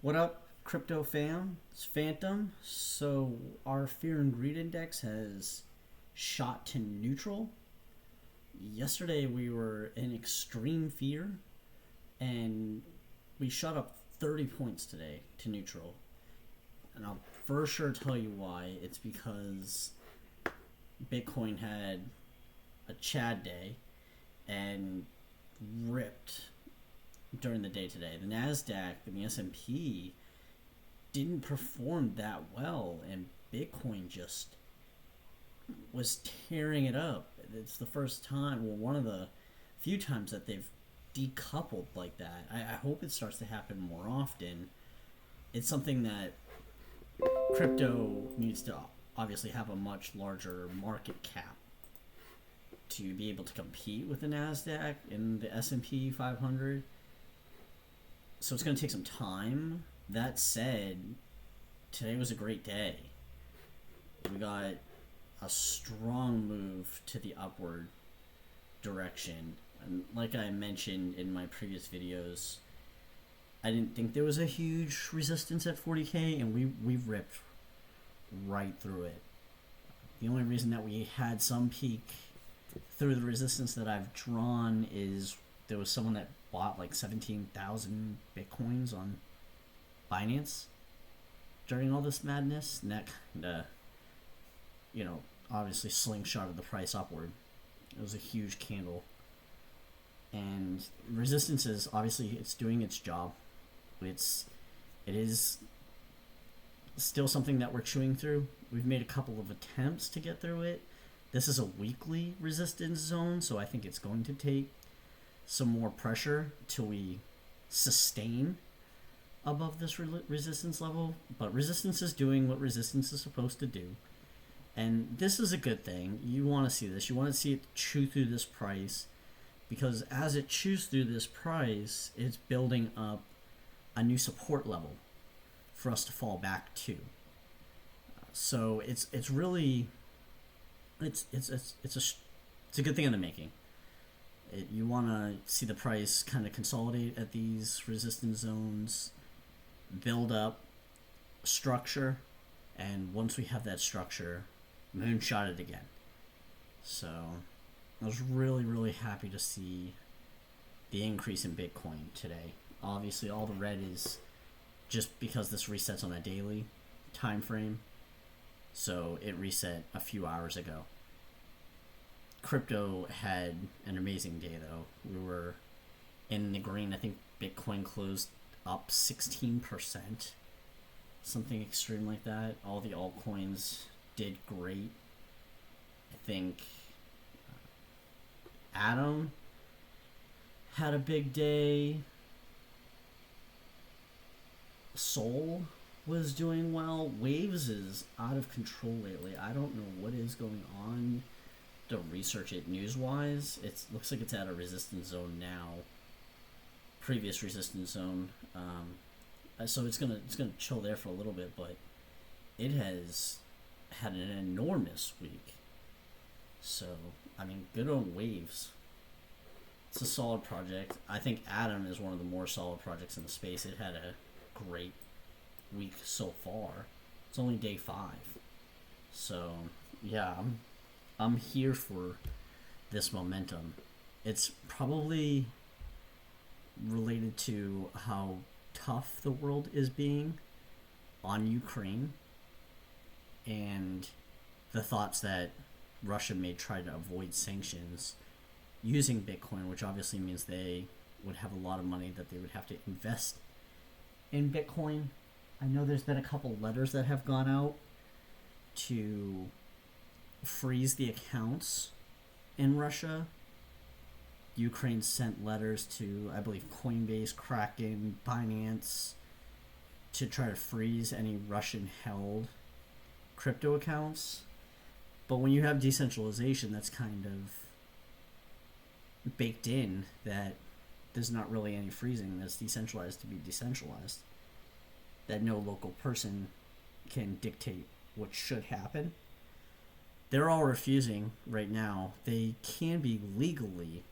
What up, crypto fam? It's Phantom. So, our fear and greed index has shot to neutral. Yesterday, we were in extreme fear, and we shot up 30 points today to neutral. And I'll for sure tell you why. It's because Bitcoin had a Chad day and ripped during the day today. The Nasdaq and the S&P didn't perform that well, and Bitcoin just was tearing it up. It's the first time, well, one of the few times that they've decoupled like that. I hope it starts to happen more often. It's something that crypto needs to obviously have a much larger market cap to be able to compete with the Nasdaq and the S&P 500. So it's going to take some time. That said, today was a great day. We got a strong move to the upward direction. And like I mentioned in my previous videos, I didn't think there was a huge resistance at 40K, and we ripped right through it. The only reason that we had some peak through the resistance that I've drawn is there was someone that bought like 17,000 Bitcoins on Binance during all this madness, and that kind of, obviously slingshotted the price upward. It was a huge candle. And resistance is obviously it's doing its job. It is still something that we're chewing through. We've made a couple of attempts to get through it. This is a weekly resistance zone, so I think it's going to take some more pressure till we sustain above this resistance level. But resistance is doing what resistance is supposed to do. And this is a good thing. You want to see this. You want to see it chew through this price, because as it chews through this price, it's building up a new support level for us to fall back to. So it's really it's a good thing in the making. You want to see the price kind of consolidate at these resistance zones, build up structure, and once we have that structure, moonshot it again. So I was really, really happy to see the increase in Bitcoin today. Obviously, all the red is just because this resets on a daily time frame. So it reset a few hours ago. Crypto had an amazing day, though. We were in the green. I think Bitcoin closed up 16%. Something extreme like that. All the altcoins did great. I think Atom had a big day. Soul was doing well. Waves is out of control lately. I don't know what is going on. To research it news-wise, it looks like it's at a resistance zone now. Previous resistance zone. So it's gonna chill there for a little bit, but it has had an enormous week. So I mean, good on Waves. It's a solid project. I think Atom is one of the more solid projects in the space. It had a great week so far. It's only day 5, so yeah, I'm here for this momentum. It's probably related to how tough the world is being on Ukraine, and the thoughts that Russia may try to avoid sanctions using Bitcoin, which obviously means they would have a lot of money that they would have to invest in Bitcoin. I know there's been a couple letters that have gone out to freeze the accounts in Russia. Ukraine sent letters to, I believe, Coinbase, Kraken, Binance to try to freeze any Russian-held crypto accounts. But when you have decentralization, that's kind of baked in that there's not really any freezing. That's decentralized to be decentralized. That no local person can dictate what should happen. They're all refusing right now. They can be legally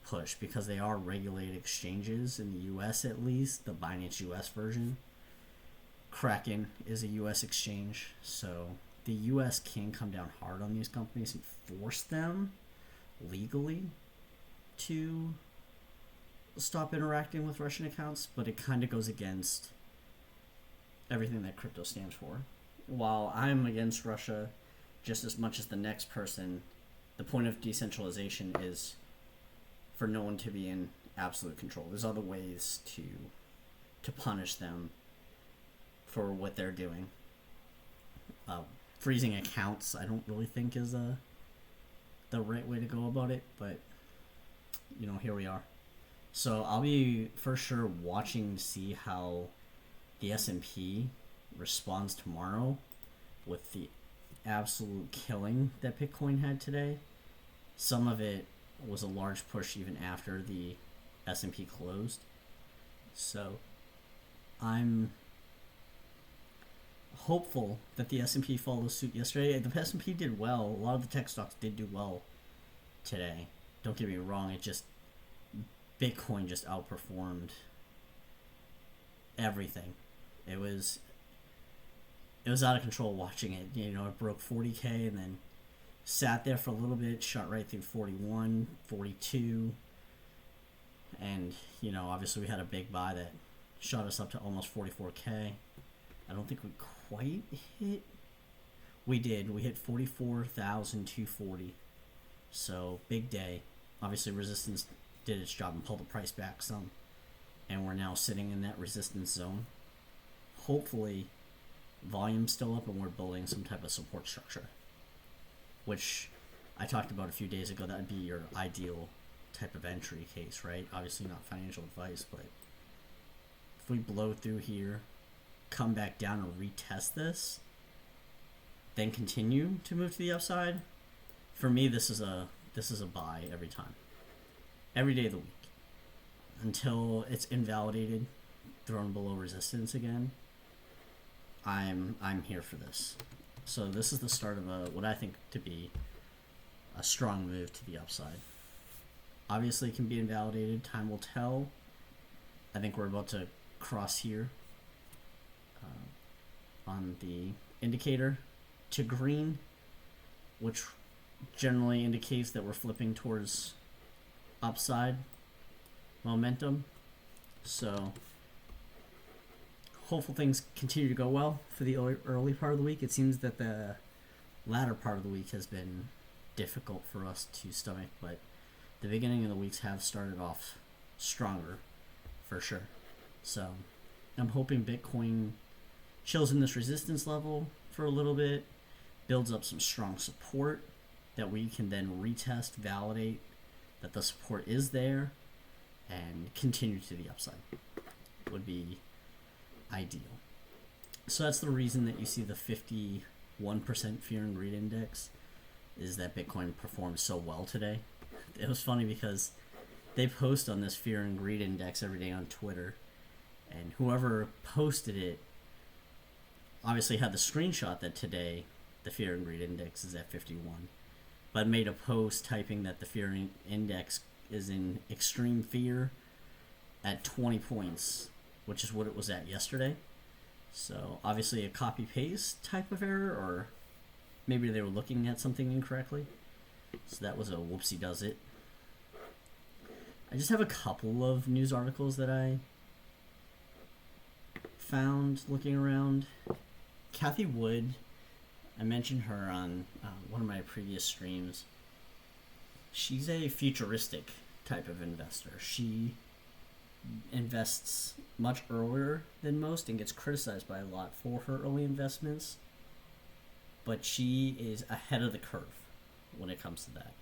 push because they are regulated exchanges in the US, at least the Binance US version. Kraken is a US exchange, so the US can come down hard on these companies and force them legally to stop interacting with Russian accounts, but it kind of goes against everything that crypto stands for. While I'm against Russia just as much as the next person, the point of decentralization is for no one to be in absolute control. There's other ways to punish them for what they're doing. Freezing accounts, I don't really think is the right way to go about it, but here we are. So I'll be for sure watching to see how the S&P responds tomorrow with the absolute killing that Bitcoin had today. Some of it was a large push even after the S&P closed. So I'm hopeful that the S&P follows suit yesterday. The S&P did well. A lot of the tech stocks did do well today. Don't get me wrong, Bitcoin just outperformed everything. It was out of control watching it. It broke 40K and then sat there for a little bit, shot right through 41, 42. And, obviously we had a big buy that shot us up to almost 44K. I don't think we quite hit. We did. We hit 44,240. So, big day. Obviously resistance did its job and pulled the price back some. And we're now sitting in that resistance zone. Hopefully, volume's still up and we're building some type of support structure. Which I talked about a few days ago. That would be your ideal type of entry case, right? Obviously not financial advice, but if we blow through here, come back down and retest this, then continue to move to the upside, for me this is a buy every time. Every day of the week. Until it's invalidated, thrown below resistance again. I'm here for this. So this is the start of what I think to be a strong move to the upside. Obviously it can be invalidated, time will tell. I think we're about to cross here on the indicator to green, which generally indicates that we're flipping towards upside momentum. So hopeful things continue to go well for the early part of the week. It seems that the latter part of the week has been difficult for us to stomach, but the beginning of the weeks have started off stronger for sure. So I'm hoping Bitcoin chills in this resistance level for a little bit, builds up some strong support that we can then retest, validate that the support is there, and continue to the upside would be ideal. So that's the reason that you see the 51% fear and greed index is that Bitcoin performed so well today. It was funny because they post on this fear and greed index every day on Twitter, and whoever posted it obviously had the screenshot that today the fear and greed index is at 51, but made a post typing that the fear index is in extreme fear at 20 points, which is what it was at yesterday. So obviously a copy paste type of error, or maybe they were looking at something incorrectly. So that was a whoopsie does it. I just have a couple of news articles that I found looking around. Kathy Wood, I mentioned her on one of my previous streams. She's a futuristic type of investor. She invests much earlier than most and gets criticized by a lot for her early investments, but she is ahead of the curve when it comes to that.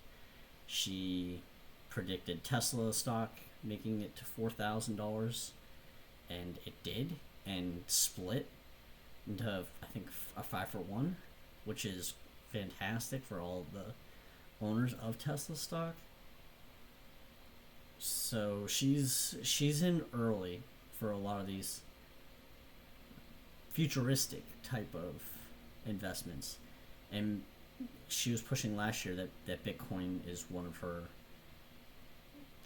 She predicted Tesla stock making it to $4,000, and it did, and split into, I think, a 5-for-1, which is fantastic for all the owners of Tesla stock. So she's in early for a lot of these futuristic type of investments, and she was pushing last year that Bitcoin is one of her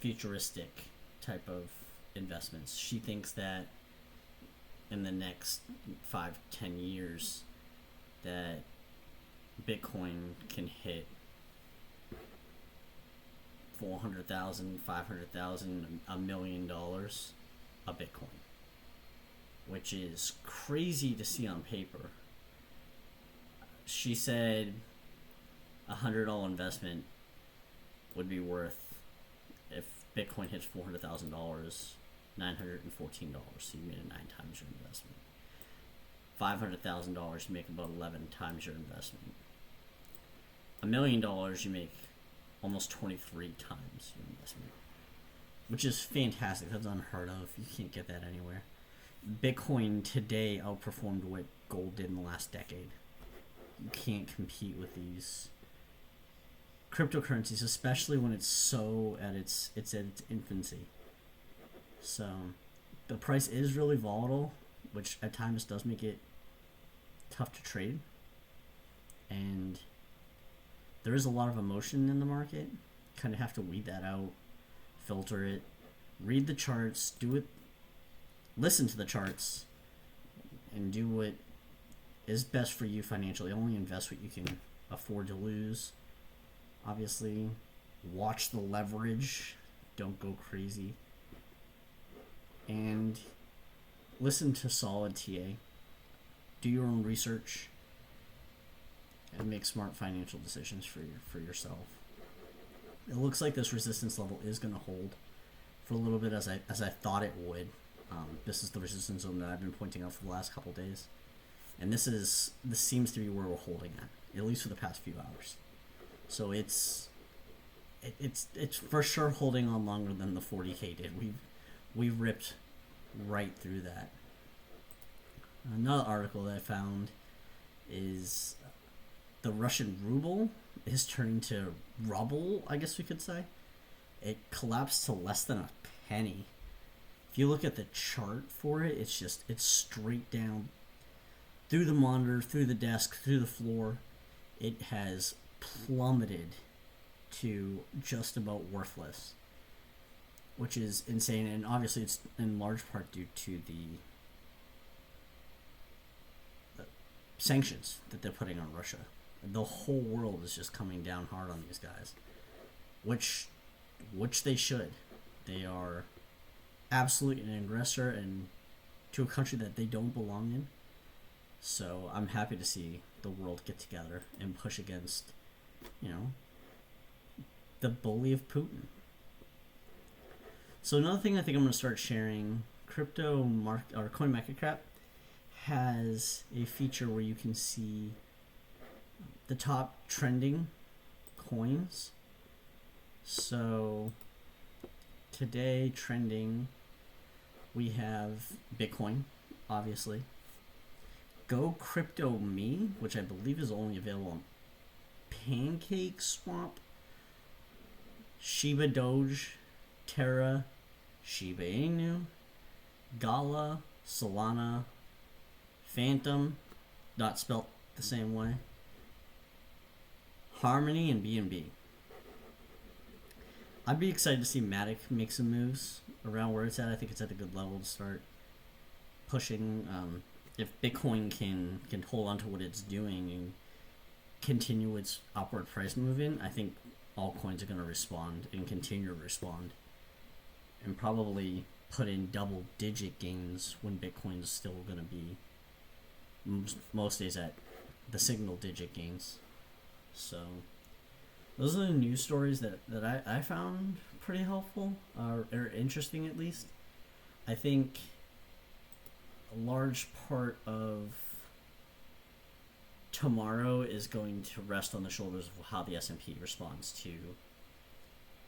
futuristic type of investments. She thinks that in the next 5-10 years that Bitcoin can hit 400,000, 500,000, $1 million a Bitcoin, which is crazy to see on paper. She said $100 investment would be worth, if Bitcoin hits $400,000, $914. So you made it 9 times your investment. $500,000, you make about 11 times your investment. $1 million, you make almost 23 times your investment, which is fantastic. That's unheard of. You can't get that anywhere. Bitcoin today outperformed what gold did in the last decade. You can't compete with these cryptocurrencies, especially when it's so at its infancy. So the price is really volatile, which at times does make it tough to trade. And there is a lot of emotion in the market. Kind of have to weed that out, filter it, read the charts, do it, listen to the charts, and do what is best for you financially. Only invest what you can afford to lose. Obviously, watch the leverage. Don't go crazy. And listen to solid TA. Do your own research and make smart financial decisions for yourself. It looks like this resistance level is going to hold for a little bit, as I thought it would. This is the resistance zone that I've been pointing out for the last couple days, and this seems to be where we're holding at least for the past few hours. So it's for sure holding on longer than the 40K did. We've ripped right through that. Another article that I found is the Russian ruble is turning to rubble, I guess we could say. It collapsed to less than a penny. If you look at the chart for it, it's straight down through the monitor, through the desk, through the floor. It has plummeted to just about worthless, which is insane. And obviously it's in large part due to the sanctions that they're putting on Russia. The whole world is just coming down hard on these guys, which they should. They are absolutely an aggressor and to a country that they don't belong in. So I'm happy to see the world get together and push against, the bully of Putin. So another thing I think I'm going to start sharing, CoinMarketCap has a feature where you can see the top trending coins. So today trending, we have Bitcoin, obviously. Go Crypto Me, which I believe is only available on Pancake Swap. Shiba Doge, Terra, Shiba Inu, Gala, Solana, Phantom, not spelt the same way, Harmony, and BNB. I'd be excited to see Matic make some moves around where it's at. I think it's at a good level to start pushing. If Bitcoin can hold on to what it's doing and continue its upward price movement, I think altcoins are going to respond and continue to respond and probably put in double-digit gains when Bitcoin is still going to be most days at the single-digit gains. So those are the news stories that I found pretty helpful, or interesting at least. I think a large part of tomorrow is going to rest on the shoulders of how the S&P responds to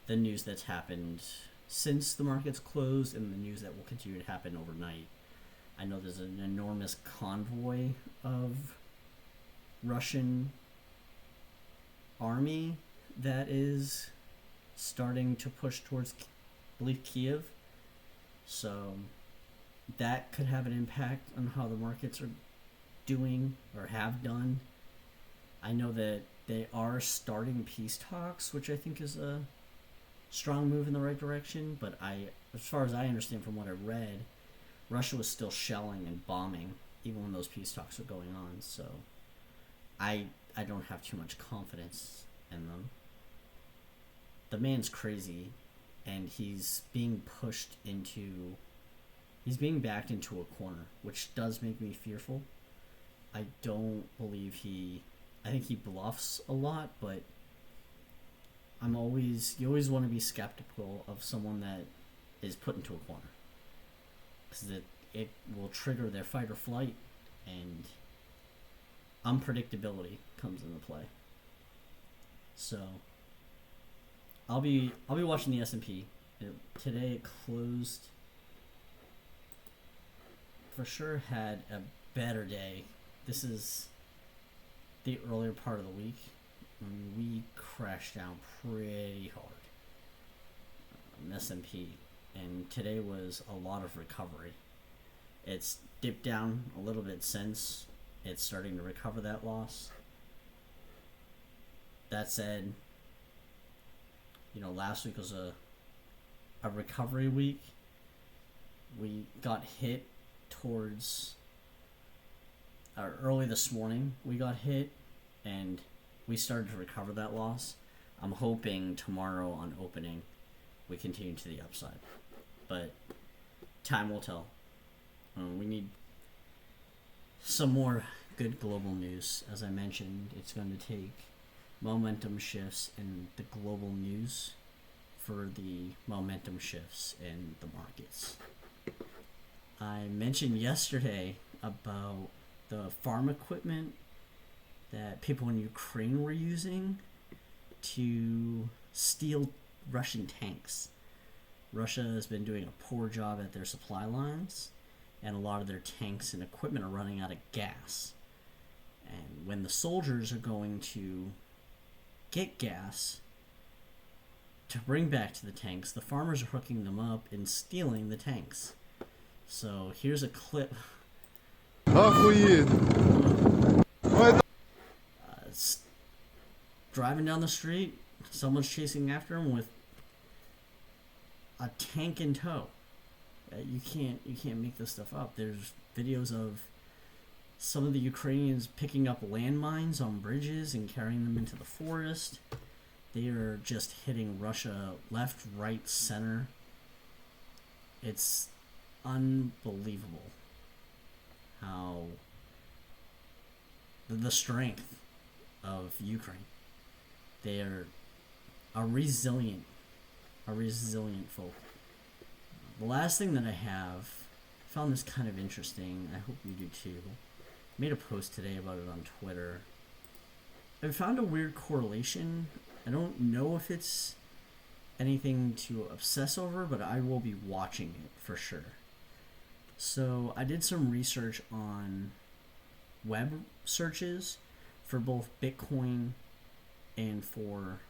the news that's happened since the markets closed and the news that will continue to happen overnight. I know there's an enormous convoy of Russian army that is starting to push towards, I believe, Kiev. So that could have an impact on how the markets are doing or have done. I know that they are starting peace talks, which I think is a strong move in the right direction, but as far as I understand from what I read, Russia was still shelling and bombing even when those peace talks were going on. So I don't have too much confidence in them. The man's crazy, and he's being backed into a corner, which does make me fearful. I don't believe I think he bluffs a lot, but you always want to be skeptical of someone that is put into a corner, because it will trigger their fight or flight, and unpredictability comes into play. So I'll be watching the S&P. Today it closed, for sure had a better day. This is the earlier part of the week. We crashed down pretty hard on S&P, and today was a lot of recovery. It's dipped down a little bit since. It's starting to recover that loss. That said, last week was a recovery week. We got hit towards early this morning. We got hit, and we started to recover that loss. I'm hoping tomorrow on opening we continue to the upside, but time will tell. We need some more good global news. As I mentioned, it's going to take momentum shifts in the global news for the momentum shifts in the markets. I mentioned yesterday about the farm equipment that people in Ukraine were using to steal Russian tanks. Russia has been doing a poor job at their supply lines, and a lot of their tanks and equipment are running out of gas. And when the soldiers are going to get gas to bring back to the tanks, the farmers are hooking them up and stealing the tanks. So here's a clip. Driving down the street, someone's chasing after him with a tank in tow. You can't make this stuff up. There's videos of some of the Ukrainians picking up landmines on bridges and carrying them into the forest. They are just hitting Russia left, right, center. It's unbelievable how the strength of Ukraine. They are a resilient folk. The last thing that I found this kind of interesting. I hope you do too. Made a post today about it on Twitter. I found a weird correlation. I don't know if it's anything to obsess over, but I will be watching it for sure. So I did some research on web searches for both Bitcoin and for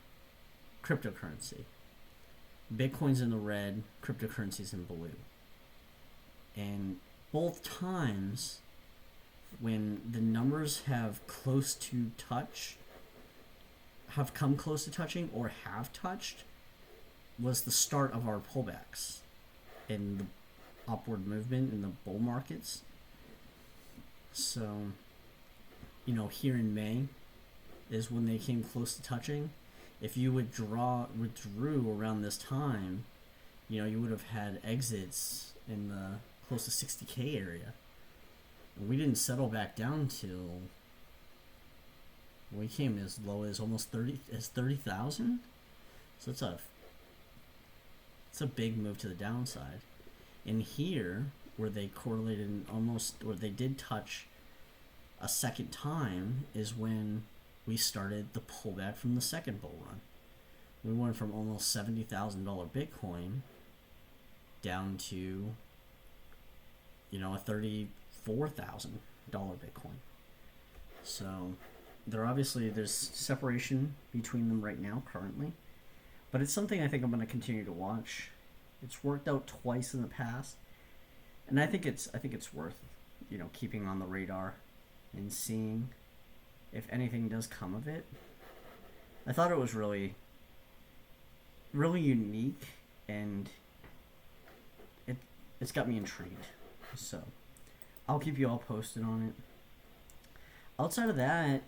cryptocurrency. Bitcoin's in the red, cryptocurrency's in blue. And both times when the numbers have come close to touching or have touched, was the start of our pullbacks in the upward movement in the bull markets. So, here in May is when they came close to touching. If you withdrew around this time, you would have had exits in the close to 60K area. And we didn't settle back down till we came as low as almost 30,000. So it's a big move to the downside. And here, where they correlated or they did touch a second time, is when we started the pullback from the second bull run. We went from almost $70,000 Bitcoin down to, a $34,000 Bitcoin. So there's separation between them right now currently, but it's something I think I'm going to continue to watch. It's worked out twice in the past, and I think it's worth keeping on the radar and seeing if anything does come of it. I thought it was really really unique, and it's got me intrigued. So I'll keep you all posted on it. Outside of that,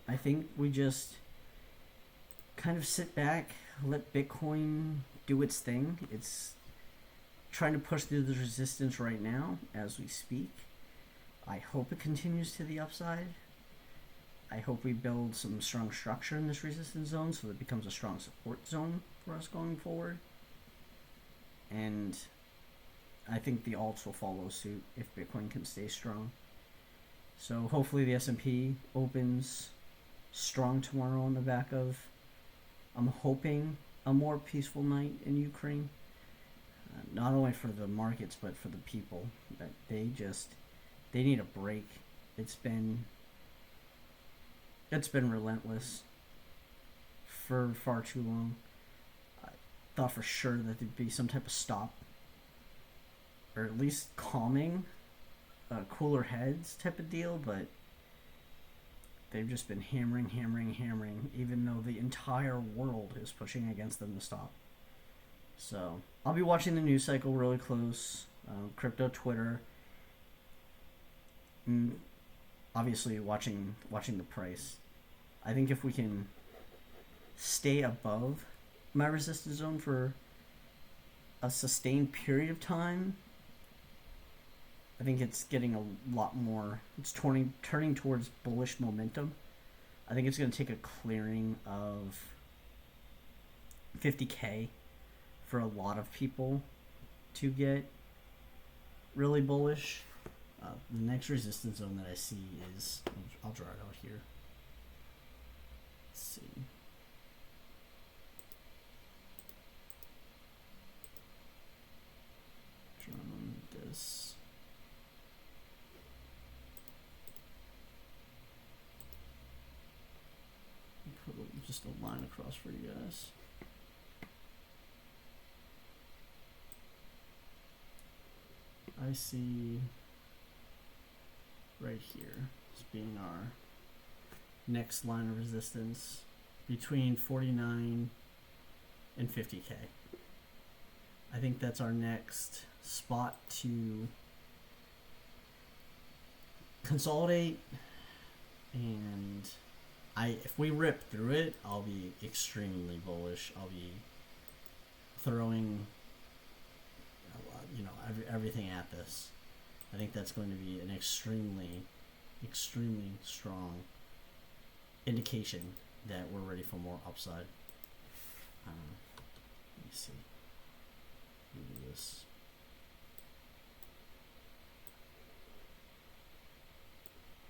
I think we just kind of sit back, let Bitcoin do its thing. It's trying to push through the resistance right now as we speak. I hope it continues to the upside. I hope we build some strong structure in this resistance zone so that it becomes a strong support zone for us going forward. And I think the alts will follow suit if Bitcoin can stay strong. So hopefully the S&P opens strong tomorrow on the back of, I'm hoping, a more peaceful night in Ukraine. Not only for the markets, but for the people. That they need a break. It's been relentless for far too long. I thought for sure that there'd be some type of stop, or at least calming, cooler heads type of deal, but they've just been hammering, even though the entire world is pushing against them to stop. So I'll be watching the news cycle really close. Crypto Twitter. Obviously watching the price. I think if we can stay above my resistance zone for a sustained period of time, I think it's getting a lot more. It's turning towards bullish momentum. I think it's going to take a clearing of 50K for a lot of people to get really bullish. The next resistance zone that I see is, I'll draw it out here. Let's see. Drawing this. Put just a line across for you guys. I see right here as being our next line of resistance between 49 and 50K. I think that's our next spot to consolidate, and if we rip through it, I'll be extremely bullish. I'll be throwing everything at this. I think that's going to be an extremely strong indication that we're ready for more upside. Let me see. Do this.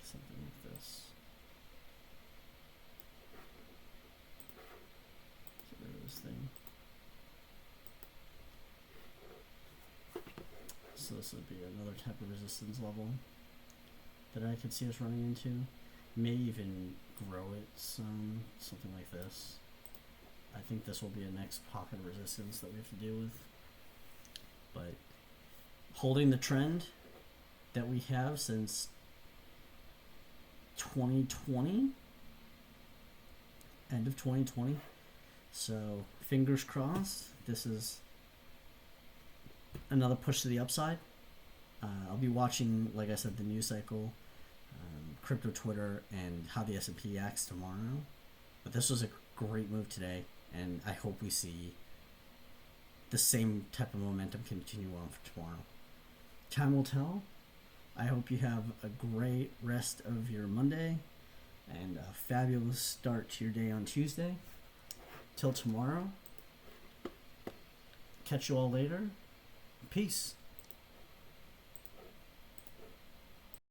Something like this. Get rid of this thing. So this would be another type of resistance level that I could see us running into. May even grow it something like this. I think this will be a next pocket of resistance that we have to deal with. But holding the trend that we have since 2020, end of 2020. So fingers crossed, this is another push to the upside. I'll be watching, like I said, the news cycle, crypto Twitter, and how the S&P acts tomorrow. But this was a great move today, and I hope we see the same type of momentum continue on for tomorrow. Time will tell. I hope you have a great rest of your Monday and a fabulous start to your day on Tuesday. Till tomorrow. Catch you all later. Peace.